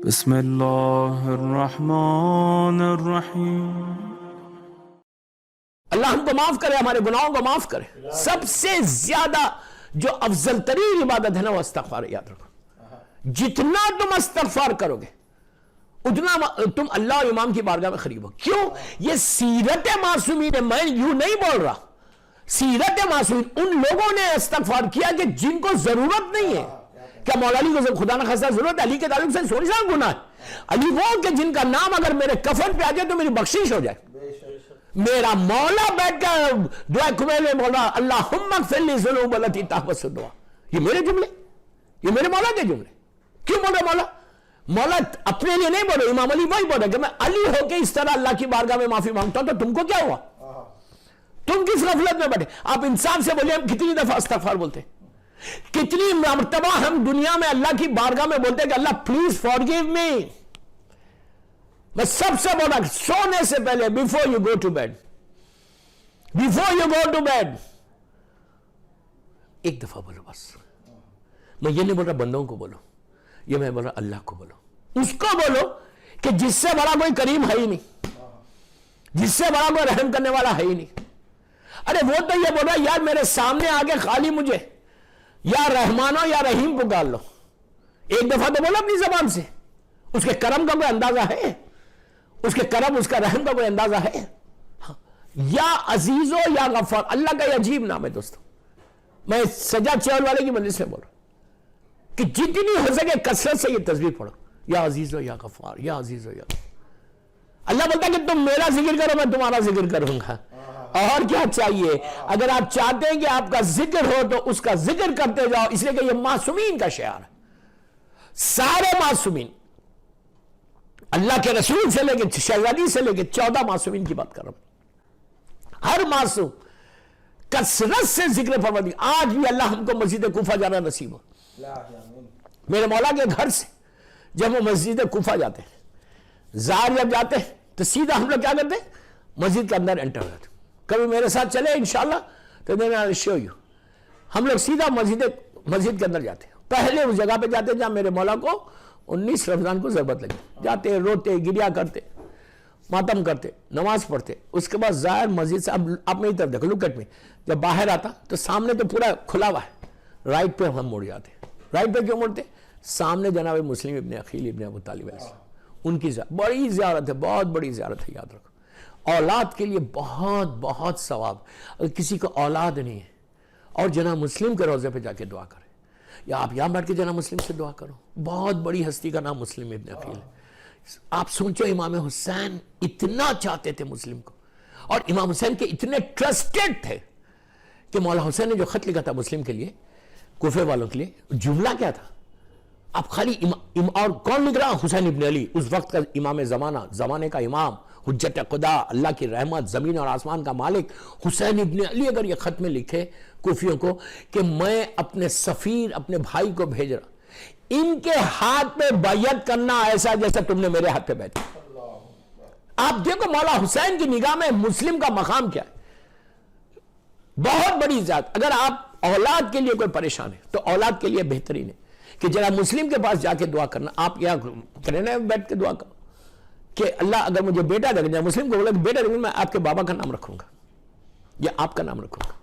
بسم اللہ الرحمن الرحیم۔ اللہ ہم کو معاف کرے، ہمارے گناہوں کو معاف کرے۔ سب سے زیادہ جو افضل ترین عبادت ہے نا وہ استغفار ہے، یاد رکھو۔ جتنا تم استغفار کرو گے اتنا تم اللہ اور امام کی بارگاہ میں قریب ہو۔ کیوں؟ یہ سیرت معصومین ہے، میں یوں نہیں بول رہا۔ سیرت معصومین ان لوگوں نے استغفار کیا کہ جن کو ضرورت نہیں ہے۔ کیا مولا علی کو خدا نہ خاصہ ضرورت ہے؟ علی کے تعلق سے سوری سا گناہ ہے۔ علی وہ کہ جن کا نام اگر میرے کفن پہ آ جائے تو میری بخشش ہو جائے۔ میرا مولا بیٹھ کر دعا کمیل میں بول رہا اللہم اغفر لی ذنوب التی تحبس الدعاء۔ یہ میرے جملے، یہ میرے مولا کے جملے۔ کیوں بول رہا مولا؟ مولا اپنے لیے نہیں بول رہا، امام علی وہی بول رہا کہ میں علی ہو کے اس طرح اللہ کی بارگاہ میں معافی مانگتا ہوں، تو تم کو کیا ہوا؟ تم کس غفلت میں بیٹھے؟ آپ انسان سے بولے ہم کتنی دفعہ استغفار بولتے ہیں، کتنی مرتبہ ہم دنیا میں اللہ کی بارگاہ میں بولتے ہیں کہ اللہ پلیز فارگیو می۔ میں سب سے بولا سونے سے پہلے before you go to bed, before you go to bed ایک دفعہ بولو بس۔ میں یہ نہیں بول رہا بندوں کو بولو، یہ میں بول رہا اللہ کو بولو۔ اس کو بولو کہ جس سے بڑا کوئی کریم ہے ہی نہیں، جس سے بڑا کوئی رحم کرنے والا ہے ہی نہیں۔ ارے وہ تو یہ بول رہا یار میرے سامنے آگے خالی مجھے یا رحمانو یا رحیم پکار لو۔ ایک دفعہ تو بولو اپنی زبان سے۔ اس کے کرم کا کوئی اندازہ ہے؟ اس کے کرم اس کا رحم کا کوئی اندازہ ہے؟ یا عزیزو یا غفار، اللہ کا یہ عجیب نام ہے دوستو۔ میں سجاد چیول والے کی مجلس سے بول رہا ہوں کہ جتنی ہو سکے کثرت سے یہ تسبیح پڑھو، یا عزیزو یا غفار، یا عزیزو یا غفار۔ اللہ بولتا ہے کہ تم میرا ذکر کرو میں تمہارا ذکر کروں گا۔ اور کیا چاہیے؟ اگر آپ چاہتے ہیں کہ آپ کا ذکر ہو تو اس کا ذکر کرتے جاؤ، اس لیے کہ یہ معصومین کا شعار ہے۔ سارے معصومین، اللہ کے رسول سے لے کے شہزادی سے لے کے 14 معصومین کی بات کر رہا ہوں۔ ہر معصوم کثرت سے ذکر فرماتی۔ آج بھی اللہ ہم کو مسجد کوفہ جانا نصیب ہو۔ میرے مولا کے گھر سے جب وہ مسجد کوفہ جاتے ہیں، زار جب جاتے ہیں تو سیدھا ہم لوگ کیا کرتے ہیں؟ مسجد کے اندر انٹر ہوتے ہیں۔ کبھی میرے ساتھ چلے انشاءاللہ تو then I'll show you۔ ہم لوگ سیدھا مسجد کے اندر جاتے ہیں۔ پہلے اس جگہ پہ جاتے ہیں جہاں میرے مولا کو 19 رمضان کو ضربت لگی۔ جاتے روتے گریا کرتے، ماتم کرتے، نماز پڑھتے۔ اس کے بعد ظاہر مسجد سے اب میری طرف دیکھو، لک ایٹ می، جب باہر آتا تو سامنے تو پورا کھلا ہوا ہے، رائٹ پہ ہم مڑ جاتے۔ رائٹ پہ کیوں مڑتے؟ سامنے جناب مسلم ابن عقیل ابن ابو طالب علیہ السلام، ان کی بڑی زیارت ہے، بہت بڑی زیارت ہے، یاد رکھو۔ اولاد کے لیے بہت بہت ثواب۔ اگر کسی کو اولاد نہیں ہے اور جناب مسلم کے روضے پہ جا کے دعا کرے، یا آپ یہاں بیٹھ کے جناب مسلم سے دعا کرو۔ بہت بڑی ہستی کا نام مسلم ابن عقیل ہے۔ آپ سوچو امام حسین اتنا چاہتے تھے مسلم کو، اور امام حسین کے اتنے ٹرسٹڈ تھے کہ مولا حسین نے جو خط لکھا تھا مسلم کے لیے، کوفے والوں کے لیے، جملہ کیا تھا؟ آپ خالی اور کون لکھ رہا؟ حسین ابن علی، اس وقت کا امام زمانے کا امام، حجت خدا، اللہ کی رحمت، زمین اور آسمان کا مالک حسین ابن علی اگر یہ خط میں لکھے کوفیوں کو کہ میں اپنے سفیر اپنے بھائی کو بھیج رہا، ان کے ہاتھ پہ بیعت کرنا ایسا جیسا تم نے میرے ہاتھ پہ بیعت کی۔ آپ دیکھو مولا حسین کی نگاہ میں مسلم کا مقام کیا ہے، بہت بڑی ذات۔ اگر آپ اولاد کے لیے کوئی پریشان ہے تو اولاد کے لیے بہترین ہے کہ جناب مسلم کے پاس جا کے دعا کرنا۔ آپ یہاں کریں نا بیٹھ کے دعا کرو کہ اللہ اگر مجھے بیٹا دے گا، مسلم کو بولا کہ بیٹا دے گا، میں آپ کے بابا کا نام رکھوں گا یا آپ کا نام رکھوں گا۔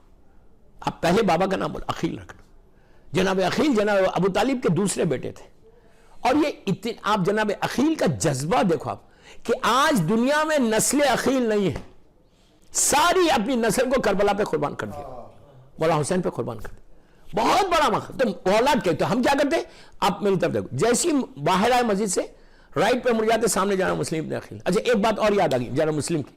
آپ پہلے بابا کا نام بولا، عقیل رکھنا۔ جناب عقیل جناب ابو طالب کے دوسرے بیٹے تھے، اور یہ آپ جناب عقیل کا جذبہ دیکھو آپ کہ آج دنیا میں نسل عقیل نہیں ہے، ساری اپنی نسل کو کربلا پہ قربان کر دیا، مولا حسین پہ قربان کر دیا۔ بہت بڑا مقام۔ تو اولاد کے تو ہم کیا کرتے؟ آپ میری طرف دیکھو، جیسی باہر آئے مسجد سے رائٹ پہ مڑ جاتے، سامنے جانا مسلم ابن عقیل۔ اچھا ایک بات اور یاد آ گئی جانا مسلم کی۔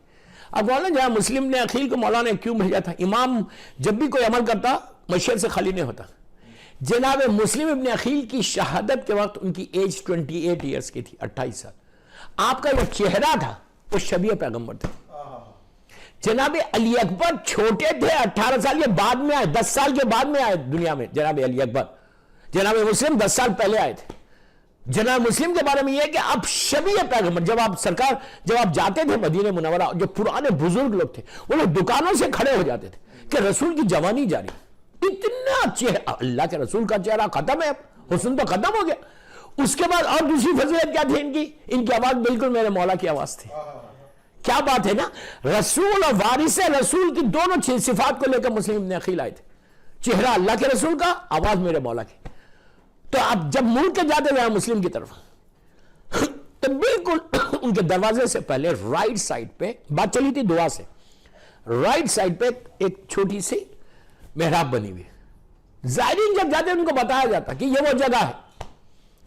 اب بولنا جہاں مسلم نے عقیل کو مولانا نے کیوں بھیجا تھا؟ امام جب بھی کوئی عمل کرتا مشیت سے خالی نہیں ہوتا۔ جناب مسلم ابن عقیل کی شہادت کے وقت ان کی ایج 28 ایئرس کی تھی، 28 سال۔ آپ کا جو چہرہ تھا وہ شبیہ پیغمبر تھا۔ جناب علی اکبر چھوٹے تھے، 18 سال کے بعد میں آئے، 10 سال کے بعد میں آئے دنیا میں جناب علی اکبر۔ جناب مسلم 10 سال پہلے آئے تھے۔ جناب مسلم کے بارے میں یہ ہے کہ آپ شبیہ پیغمبر، جب آپ جاتے تھے مدینہ منورہ، جو پرانے بزرگ لوگ تھے وہ لوگ دکانوں سے کھڑے ہو جاتے تھے کہ رسول کی جوانی جاری، اتنا چہرہ، اللہ کے رسول کا چہرہ ختم ہے، حسن تو ختم ہو گیا، اس کے بعد اور دوسری فضیلت کیا تھی ان کی آواز بالکل میرے مولا کی آواز تھی. کیا بات ہے نا, رسول اور وارث رسول کی دونوں صفات کو لے کر مسلم ابن عقیل آئے تھے. چہرہ اللہ کے رسول کا, آواز میرے مولا کی. تو اب جب مڑ کے جاتے گئے مسلم کی طرف تو بالکل ان کے دروازے سے پہلے رائٹ سائڈ پہ, بات چلی تھی دعا سے, رائٹ سائڈ پہ ایک چھوٹی سی محراب بنی ہوئی. زائرین جب جاتے ہیں ان کو بتایا جاتا کہ یہ وہ جگہ ہے,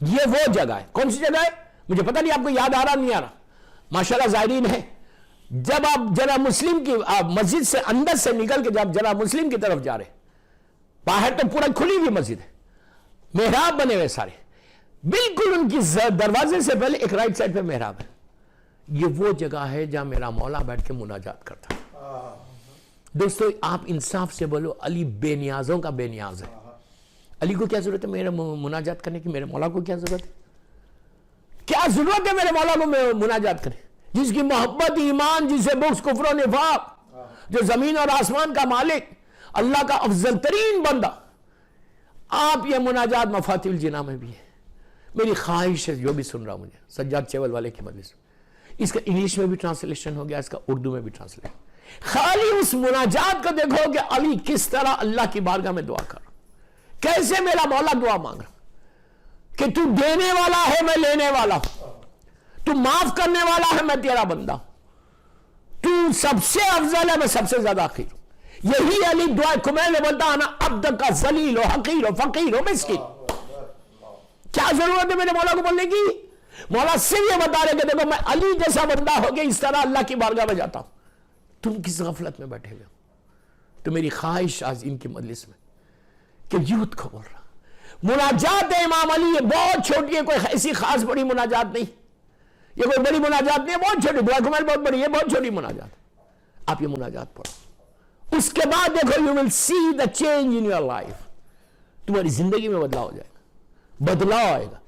یہ وہ جگہ ہے. کون سی جگہ ہے مجھے پتہ نہیں, آپ کو یاد آ رہا نہیں آ رہا, ماشاءاللہ زائرین ہے. جب آپ جناب مسلم کی مسجد سے اندر سے نکل کے جب جناب مسلم کی طرف جا رہے, باہر تو پورا کھلی ہوئی مسجد ہے, محراب بنے ہوئے سارے, بالکل ان کی دروازے سے پہلے ایک رائٹ سائڈ پہ محراب ہے. یہ وہ جگہ ہے جہاں میرا مولا بیٹھ کے مناجات کرتا ہے. دوستو آپ انصاف سے بولو, علی بے نیازوں کا بے نیاز ہے. علی کو کیا ضرورت ہے میرے مناجات کرنے کی؟ میرے مولا کو کیا ضرورت ہے؟ کیا ضرورت ہے میرے مولا کو مناجات کرنے؟ جس کی محبت ایمان, جسے بغض کفر و نفاق, جو زمین اور آسمان کا مالک, اللہ کا افضل ترین بندہ. آپ یہ مناجات مفاتیح الجناح میں بھی ہے. میری خواہش ہے جو بھی سن رہا مجھے سجاد چیول والے کی مجلس میں, اس کا انگلش میں بھی ٹرانسلیشن ہو گیا, اس کا اردو میں بھی ٹرانسلیشن. خالی اس مناجات کو دیکھو کہ علی کس طرح اللہ کی بارگاہ میں دعا کر رہا, کیسے میرا مولا دعا مانگ رہا کہ تو دینے والا ہے, میں لینے والا ہوں, تو معاف کرنے والا ہے, میں تیرا بندہ, تو سب سے افضل ہے, میں سب سے زیادہ آخر ہوں. یہی علی دعا کمیل میں بولتا ہے, نا عبد کا ذلیل و حقیر و فقیر و مسکین. کیا ضرورت ہے میرے مولا کو بولنے کی؟ مولا صرف یہ بتا رہے کہ دیکھو میں علی جیسا بندہ ہو کے اس طرح اللہ کی بارگاہ میں جاتا ہوں. تم کس غفلت میں بیٹھے ہوئے ہو؟ تو میری خواہش آج ان کی مجلس میں کہ یوتھ کو بول رہا, مناجات ہے امام علی, یہ بہت چھوٹی ہے, کوئی ایسی خاص بڑی مناجات نہیں, یہ کوئی بڑی مناجات نہیں ہے, بہت چھوٹی. دعا کمال بہت بڑی ہے, بہت چھوٹی مناجات. آپ یہ مناجات پڑھو, اس کے بعد دیکھو you will see the change in your life. تمہاری زندگی میں بدلاؤ ہو جائے گا, بدلاؤ آئے گا.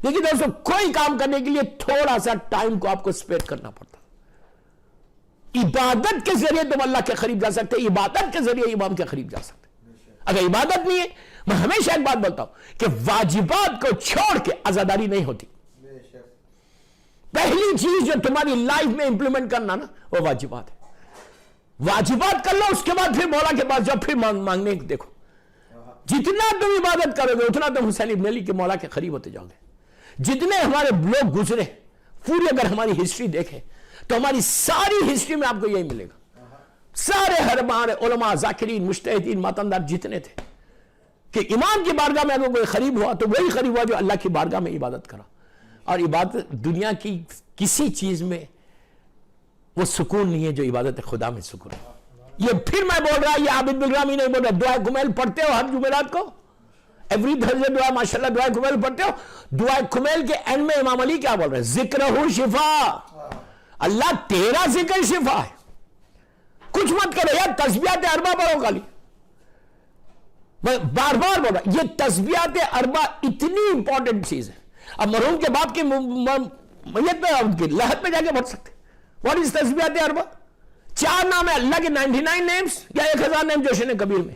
لیکن دوستو کوئی کام کرنے کے لیے تھوڑا سا ٹائم کو آپ کو اسپینڈ کرنا پڑتا. عبادت کے ذریعے تم اللہ کے قریب جا سکتے, عبادت کے ذریعے امام کے قریب جا سکتے. اگر عبادت نہیں ہے, میں ہمیشہ ایک بات بولتا ہوں کہ واجبات کو چھوڑ کے عزاداری نہیں ہوتی. پہلی چیز جو تمہاری لائف میں امپلیمنٹ کرنا نا, وہ واجبات ہے. واجبات کر لو, اس کے بعد پھر مولا کے پاس جب پھر مانگنے دیکھو. جتنا تم عبادت کرو گے اتنا تم حسین ابن علی کے مولا کے قریب ہوتے جاؤ گے. جتنے ہمارے لوگ گزرے پوری, اگر ہماری ہسٹری دیکھیں تو ہماری ساری ہسٹری میں آپ کو یہی ملے گا. سارے ہمارے علماء, ذاکرین, مجتہدین, ماتندار جتنے تھے کہ امام کی بارگاہ میں اگر کوئی قریب ہوا تو وہی قریب ہوا جو اللہ کی بارگاہ میں عبادت کرا. اور عبادت دنیا کی کسی چیز میں وہ سکون نہیں ہے جو عبادت خدا میں سکون ہے. یہ پھر میں بول رہا, یہ عابد بالرامی نہیں بول رہا, دعا کمیل پڑھتے ہو ہر جمعرات کو, ایوری تھرسڈے دعا, ماشاءاللہ دعا کمیل پڑھتے ہو. دعا کمیل کے اینڈ میں امام علی کیا بول رہے ہیں؟ ذکرہ شفا, اللہ تیرا ذکر شفا ہے. کچھ مت کرو یار, تسبیحات اربع پڑھو خالی. میں بار بار بول رہا, یہ تسبیحات اربع اتنی امپورٹنٹ چیز ہے. اب مرحوم کے باپ کی میت پہ ان کی لحد پہ جا کے پڑھ سکتے. واٹ از تسبیحات اربع؟ 4 نام ہے اللہ کے, 99 نیمز یا 1000 نیم جوشن کبیر میں,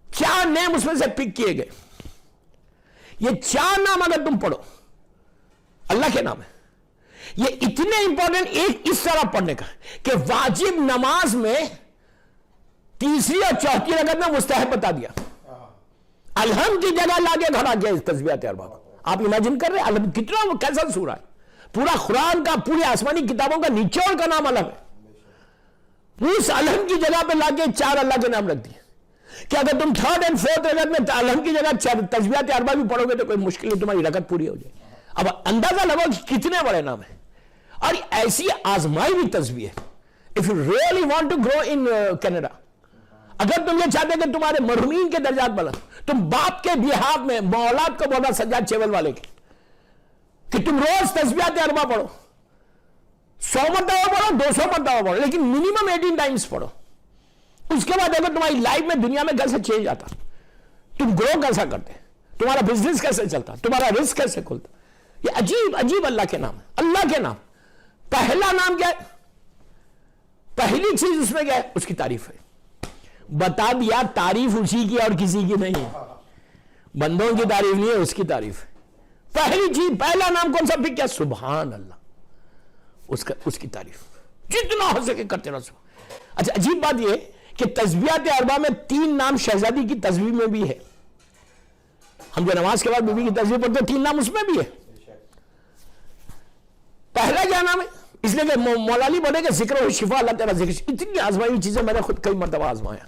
4 نیم اس میں سے پک کیے گئے. یہ 4 نام اگر تم پڑھو اللہ کے نام ہے, یہ اتنے امپورٹنٹ. ایک اس طرح پڑھنے کا کہ واجب نماز میں تیسری اور چوتھی رکعت میں مستحب بتا دیا, الحمد کی جگہ لا کے کھڑا کیا اس تسبیحات اربع کو. آپ امیجن کر رہے ہیں الحمد کتنا کیسا سورہ ہے, پورا قرآن کا, پوری آسمانی کتابوں کا نچوڑ کا نام الحمد ہے. اس الحمد کی جگہ پہ لا کے 4 اللہ کے نام رکھ دیے کہ اگر تم 3rd اور 4th رکعت میں الحمد کی جگہ تسبیحات اربع بھی پڑھو گے تو کوئی مشکل نہیں, تمہاری رکعت پوری ہو جائے. اب اندازہ لگاؤ کہ کتنے بڑے نام ہیں, اور ایسی آزمائی بھی تسبیح ہے. If you really want to grow in Canada, اگر تم یہ چاہتے کہ تمہارے مرحومین کے درجات بلند, تم باپ کے بیہاف میں اولاد کو بولا سجاد چیول والے کے کہ تم روز تسبیحات اربع پڑھو, 100 مرتبہ پڑھو, 200 مرتبہ پڑھو, لیکن منیمم 18 ٹائمز پڑھو. اس کے بعد اگر تمہاری لائف میں دنیا میں کیسے چینج آتا, تم گرو کیسا کرتے, تمہارا بزنس کیسے چلتا, تمہارا رزق کیسے کھلتا. یہ عجیب عجیب اللہ کے نام ہے. اللہ کے نام, پہلا نام کیا ہے, پہلی چیز اس میں کیا ہے, اس کی تعریف ہے. بتا دیا تعریف اسی کی اور کسی کی نہیں ہے, بندوں کی تعریف نہیں ہے, اس کی تعریف ہے. پہلی چیز پہلا نام کون سا پک کیا؟ سبحان اللہ. اس کی تعریف جتنا ہو سکے کرتے رہو. اچھا عجیب بات یہ کہ تسبیحات اربعہ میں 3 نام شہزادی کی تسبیح میں بھی ہے. ہم جو نماز کے بعد بیوی کی تسبیح پڑھتے 3 نام اس میں بھی ہے. پہلا کیا نام ہے؟ اس لیے کہ مولا علی بولے کہ ذکر و شفا اللہ تعالیٰ ذکر. اتنی آزمائی ہوئی چیزیں میں نے خود کئی مرتبہ آزمایا.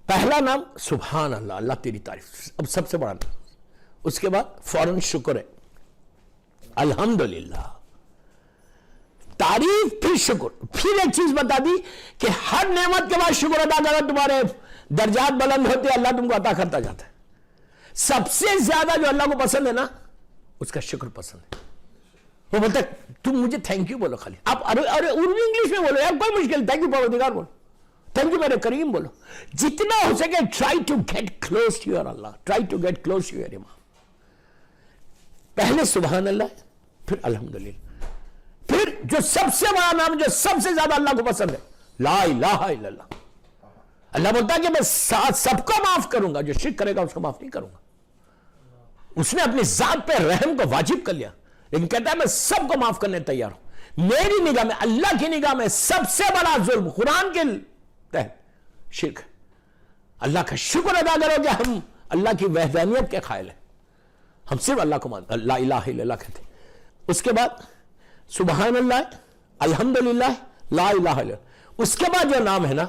پہلا نام سبحان اللہ، اللہ تیری تعریف، اب سب سے بڑا نام. اس کے بعد فوراً شکر ہے، الحمدللہ. تعریف پھر شکر. پھر ایک چیز بتا دی کہ ہر نعمت کے بعد شکر ادا کرو، تمہارے درجات بلند ہوتے ہیں، اللہ تم کو عطا کرتا جاتا ہے. سب سے زیادہ جو اللہ کو پسند ہے نا، اس کا شکر پسند ہے. وہ بولتا ہے تم مجھے تھینک یو بولو. خالی آپ ارے اردو انگلش میں بولو یار، کوئی مشکل. تھینک یو پروردگار بولو، تھینک یو میرے کریم بولو. جتنا ہو سکے try to get close to your Allah, try to get close to your امام. پہلے سبحان اللہ، پھر الحمدللہ، پھر جو سب سے بڑا نام جو سب سے زیادہ اللہ کو پسند ہے، لا الہ الا اللہ. اللہ بولتا ہے کہ میں سب کو معاف کروں گا، جو شرک کرے گا اس کو معاف نہیں کروں گا. اس نے اپنی ذات پہ رحم کو واجب کر لیا، لیکن کہتا ہے میں سب کو معاف کرنے تیار ہوں. میری نگاہ میں، اللہ کی نگاہ میں سب سے بڑا ظلم قرآن کے تحت شرک ہے. اللہ کا شکر ادا کرو کہ ہم اللہ کی وحدانیت کے قائل ہیں، ہم صرف اللہ کو مانتے، لا الہ الا اللہ کہتے ہیں. اس کے بعد سبحان اللہ، الحمدللہ، لا الہ الا اللہ. اس کے بعد جو نام ہے نا،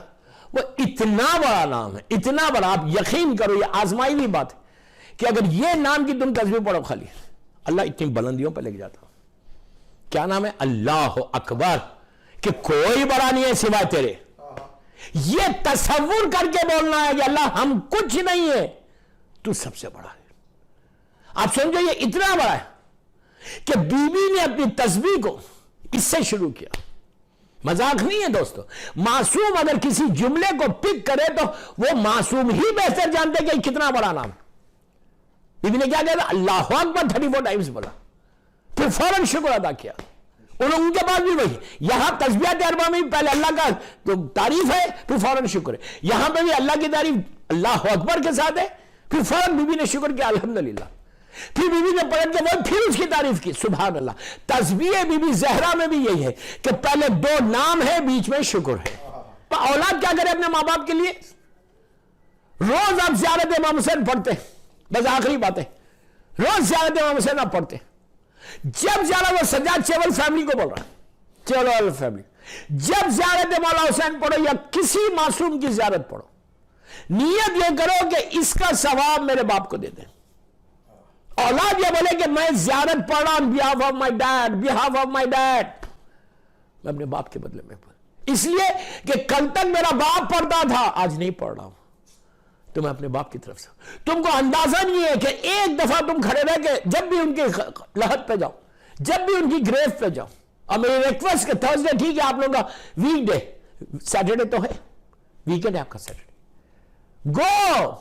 وہ اتنا بڑا نام ہے، اتنا بڑا. آپ یقین کرو، یہ آزمائی ہوئی بات ہے کہ اگر یہ نام کی تم تسبیح پڑھو خالی، اللہ اتنی بلندیوں پہ لے کے جاتا. کیا نام ہے؟ اللہ اکبر، کہ کوئی بڑا نہیں ہے سوائے تیرے. یہ تصور کر کے بولنا ہے کہ اللہ ہم کچھ نہیں ہے، تو سب سے بڑا ہے. آپ سمجھو یہ اتنا بڑا ہے کہ بی بی نے اپنی تسبیح کو اس سے شروع کیا. مذاق نہیں ہے دوستو. معصوم اگر کسی جملے کو پک کرے تو وہ معصوم ہی بہتر جانتے کہ کتنا بڑا نام. بی بی نے کیا کہا؟ اللہ اکبر 34 ٹائمز بولا، پھر فوراً شکر ادا کیا. ان کے پاس بھی وہی. یہاں تسبیحات اربعہ میں پہلے اللہ کا تعریف ہے، پھر فوراً شکر ہے. یہاں پہ بھی اللہ کی تعریف اللہ اکبر کے ساتھ ہے، پھر فوراً بی بی نے شکر کیا الحمدللہ. پھر بی بی نے پلٹ کے بعد پھر اس کی تعریف کی سبحان اللہ. تسبیح بی بی زہرا میں بھی یہی ہے کہ پہلے 2 نام ہے، بیچ میں شکر ہے. اولاد کیا کرے اپنے ماں باپ کے لیے؟ روز آپ زیارت امام حسین پڑھتے ہیں، بس آخری بات ہے، روز زیارت امام حسین آپ پڑھتے ہیں. جب زیارت وہ سجاد چیول فیملی کو بول رہا ہے، چیول فیملی، جب زیارت مولا حسین پڑھو یا کسی معصوم کی زیارت پڑھو، نیت یہ کرو کہ اس کا ثواب میرے باپ کو دے دیں. اولاد یہ بولے کہ میں زیارت پڑھ رہا ہوں behalf of my dad, behalf of my dad، میں اپنے باپ کے بدلے میں اس لیے کہ کل تک میرا باپ پڑھتا تھا، آج نہیں پڑھ رہا ہوں، تو میں اپنے باپ کی طرف سے. تم کو اندازہ نہیں ہے کہ ایک دفعہ تم کھڑے رہ کے جب بھی ان کی لحد پہ جاؤ، جب بھی ان کی گریو پہ جاؤ، اور میری ریکویسٹ کہ تھرسڈے ٹھیک ہے آپ لوگوں کا ویک ڈے، سیٹرڈے تو ہے، ویکینڈ ہے آپ کا سیٹرڈے، گو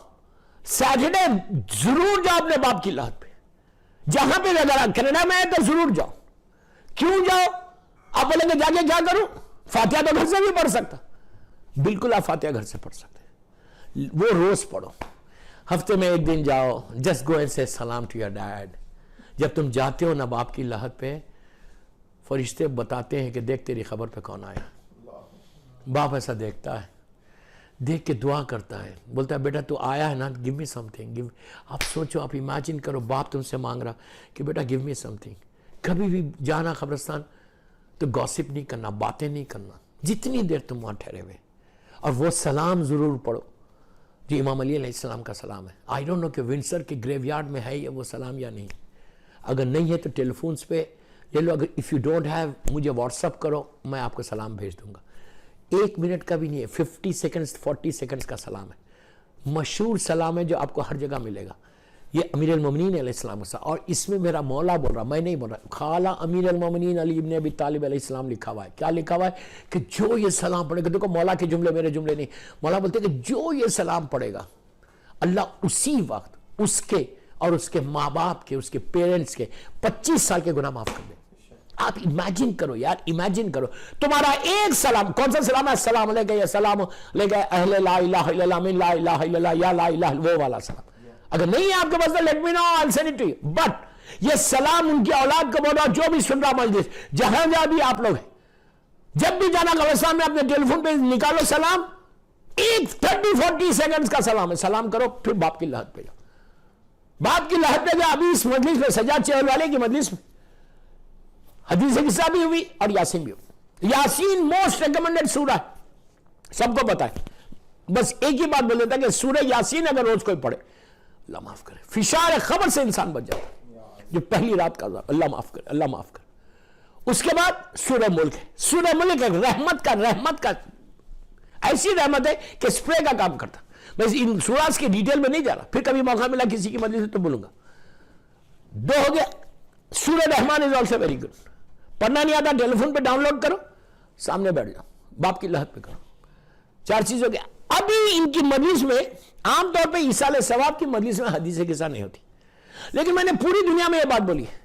سیٹرڈے ضرور جاؤ اپنے باپ کی لحد پہ. جہاں پہ اگر کینیڈا میں ہے تو ضرور جاؤ. کیوں جاؤ؟ آپ بولیں گے جا کے کیا کروں؟ فاتحہ تو گھر سے بھی پڑھ سکتا. بالکل آپ فاتحہ گھر سے پڑھ سکتے ہیں، وہ روز پڑھو. ہفتے میں 1 دن جاؤ، جسٹ گو اینڈ سے سلام ٹو یور ڈیڈ. جب تم جاتے ہو نا باپ کی لحد پہ، فرشتے بتاتے ہیں کہ دیکھ تیری خبر پہ کون آیا. باپ ایسا دیکھتا ہے، دیکھ کے دعا کرتا ہے، بولتا ہے بیٹا تو آیا ہے نا، گیو می سم تھنگ. آپ سوچو، آپ امیجن کرو باپ تم سے مانگ رہا کہ بیٹا گیو می سم تھنگ. کبھی بھی جانا قبرستان تو گوسپ نہیں کرنا، باتیں نہیں کرنا جتنی دیر تم وہاں ٹھہرے ہوئے. اور وہ سلام ضرور پڑھو جو امام علی علیہ السلام کا سلام ہے. آئی ڈونٹ نو کہ ونسر کے گریو یارڈ میں ہے یہ وہ سلام یا نہیں. اگر نہیں ہے تو ٹیلی فونس پہ لے لو. اگر اف یو ڈونٹ ہیو مجھے واٹس اپ کرو، میں آپ کو سلام بھیج دوں گا. 1 منٹ کا بھی نہیں ہے، 50 سیکنڈز 40 سیکنڈز کا سلام ہے. مشہور سلام ہے جو آپ کو ہر جگہ ملے گا. یہ امیر المومنین علیہ السلام کا، اور اس میں میرا مولا بول رہا، میں نہیں بول رہا. خالہ امیر المومنین علی ابن ابی طالب علیہ السلام لکھا ہوا ہے. کیا لکھا ہوا ہے؟ کہ جو یہ سلام پڑھے گا، دیکھو مولا کے جملے میرے جملے نہیں، مولا بولتے ہیں کہ جو یہ سلام پڑھے گا اللہ اسی وقت اس کے اور اس کے ماں باپ کے، اس کے پیرنٹس کے 25 سال کے گناہ معاف کر دے. آپ امیجن کرو یار، امیجن کرو تمہارا ایک سلام. کون سا سلام ہے؟ السلام علیکم یا سلام علیکم اہل لا الہ الا اللہ من لا الہ الا اللہ یا لا الہ، وہ والا سلام. اگر نہیں ہے آپ کے پاس تو let me know, I will send it to you. But یہ سلام ان کی اولاد کو بول رہا، جو بھی سن رہا مجلس، جہاں جہاں بھی آپ لوگ ہیں، جب بھی جانا قبرستان میں اپنے ٹیلی فون پہ نکالو سلام، ایک 30-40 سیکنڈز کا سلام ہے، سلام کرو، پھر باپ کی لحد پہ جاؤ. باپ کی لحد پہ جاؤ. ابھی اس مجلس میں سجاد چہل والے کی مجلس میں حدیث قصہ بھی ہوئی اور یاسین بھی ہوئی. یاسین موسٹ ریکمنڈڈ سورہ ہے، سب کو پتا ہے. بس ایک ہی بات بول دیتا کہ سورہ یاسین اگر روز کوئی پڑھے، اللہ معاف کرے، فشار خبر سے انسان بچ جاتا ہے. جو پہلی رات کا عذاب، اللہ معاف کرے، اللہ معاف کرے. اس کے بعد سورہ ملک ہے. سورہ ملک ہے رحمت کا ایسی رحمت ہے کہ سپرے کا کام کرتا. میں ان سوراز کی ڈیٹیل میں نہیں جا رہا، پھر کبھی موقع ملا کسی کی مجلس سے تو بولوں گا. 2 ہو گیا. سورہ رحمان از آلسو ویری گڈ. پڑھنا نہیں آتا ٹیلی فون پہ ڈاؤن لوڈ کرو، سامنے بیٹھ جاؤ، باپ کی لحد پہ کرو. 4 چیز ہو گیا. ابھی ان کی مجلس میں عام طور پہ ایصال ثواب کی مجلس میں حدیث قصہ نہیں ہوتی، لیکن میں نے پوری دنیا میں یہ بات بولی ہے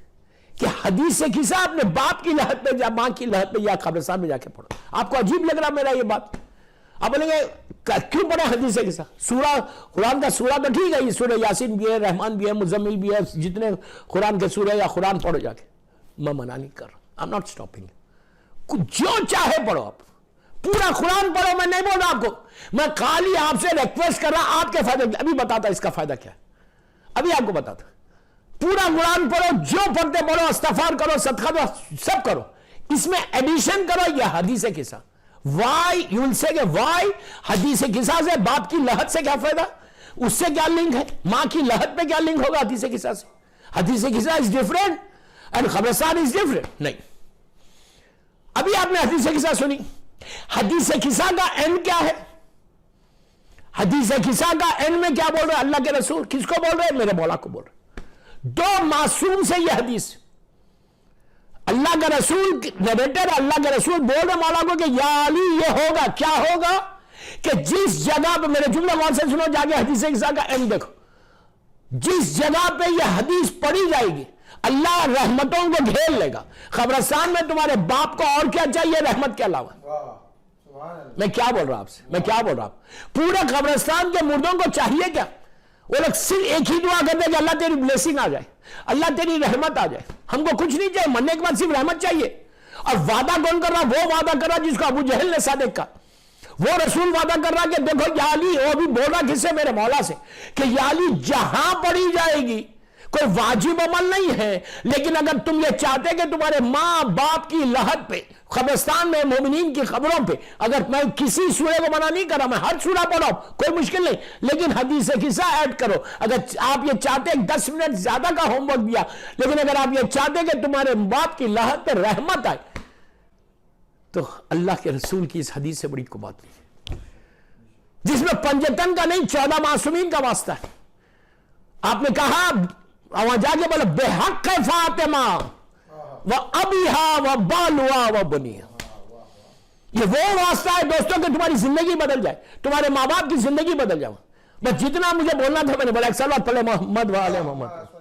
کہ حدیث قصہ اپنے باپ کی لحد پہ یا ماں کی لحد پہ یا قبرستان میں جا کے پڑھو. آپ کو عجیب لگ رہا میرا یہ بات؟ آپ بولیں گے کیوں پڑھا حدیث قصہ؟ سورہ قرآن کا سورہ تو ٹھیک ہے، یہ سورہ یاسین بھی ہے، رحمان بھی ہے، مزمل بھی ہے، جتنے قرآن کے سورہ یا قرآن پڑھو جا کے. میں منع نہیں کر رہا، آئی ایم ناٹ اسٹاپنگ. جو چاہے پڑھو، آپ پورا قرآن پڑھو، میں نہیں بول رہا آپ کو. میں خالی آپ سے ریکویسٹ کر رہا آپ کے فائدے. ابھی بتاتا اس کا فائدہ کیا ہے، ابھی آپ کو بتاتا. پورا قرآن پڑھو، جو پڑھتے پڑھو، استغفار کرو، صدقہ دو، سب کرو. اس میں ایڈیشن کرو یہ حدیث قصہ. وائی یو ول سے کہ وائی حدیث قصہ سے باپ کی لحد سے کیا فائدہ، اس سے کیا لنک ہے، ماں کی لحد پہ کیا لنک ہوگا حدیث قصہ سے؟ حدیث قصہ از ڈفرنٹ اینڈ قبرستان از ڈفرنٹ. نہیں. ابھی آپ نے حدیث قصہ سنی. حدیث قصہ کا اینڈ کیا ہے؟ حدیث قصہ کا اینڈ میں کیا بول رہے ہیں اللہ کے رسول؟ کس کو بول رہے ہیں؟ میرے مولا کو بول رہے ہیں. 2 معصوم سے یہ حدیث، اللہ کا رسول نریٹر، اللہ کے رسول بول رہے مولا کو کہ یا علی یہ ہوگا. کیا ہوگا؟ کہ جس جگہ پہ، میرے جملہ غور سے سنو، جا کے حدیث قصہ کا اینڈ دیکھو، جس جگہ پہ یہ حدیث پڑھی جائے گی اللہ رحمتوں کو گھیر لے گا. قبرستان میں تمہارے باپ کو اور کیا چاہیے رحمت کے علاوہ؟ میں کیا بول رہا آپ سے، میں کیا بول رہا آپ؟ پورے قبرستان کے مردوں کو چاہیے کیا؟ وہ لوگ صرف ایک ہی دعا کرتے کہ اللہ تیری بلیسنگ آ جائے، اللہ تیری رحمت آ جائے. ہم کو کچھ نہیں چاہیے، مرنے کے بعد صرف رحمت چاہیے. اور وعدہ کون کر رہا؟ وہ وعدہ کر رہا جس کو ابو جہل نے صادق کہا. وہ رسول وعدہ کر رہا کہ دیکھو یا علی، وہ بھی بول رہا کس سے؟ میرے مولا سے، کہ یا علی جہاں پڑھی جائے گی کوئی واجب عمل نہیں ہے، لیکن اگر تم یہ چاہتے کہ تمہارے ماں باپ کی لحد پہ، قبرستان میں مومنین کی قبروں پہ، اگر میں کسی سورے کو منع نہیں کر رہا، میں ہر سورہ پڑھاؤں، کوئی مشکل نہیں، لیکن حدیث قصہ ایڈ کرو. اگر آپ یہ چاہتے 10 منٹ زیادہ کا ہوم ورک دیا، لیکن اگر آپ یہ چاہتے کہ تمہارے باپ کی لحد پہ رحمت آئے، تو اللہ کے رسول کی اس حدیث سے بڑی کو بات نہیں، جس میں پنجتن کا نہیں 14 معصومین کا واسطہ ہے. آپ نے کہا وہاں جا کے بولے بے حق فاطمہ و ابیہا و بالوا و بنیہا. یہ وہ واسطہ ہے دوستوں کہ تمہاری زندگی بدل جائے، تمہارے ماں باپ کی زندگی بدل جائے. بس جتنا مجھے بولنا تھا میں نے بولا. ایک سال بعد پڑھے محمد و آل محمد.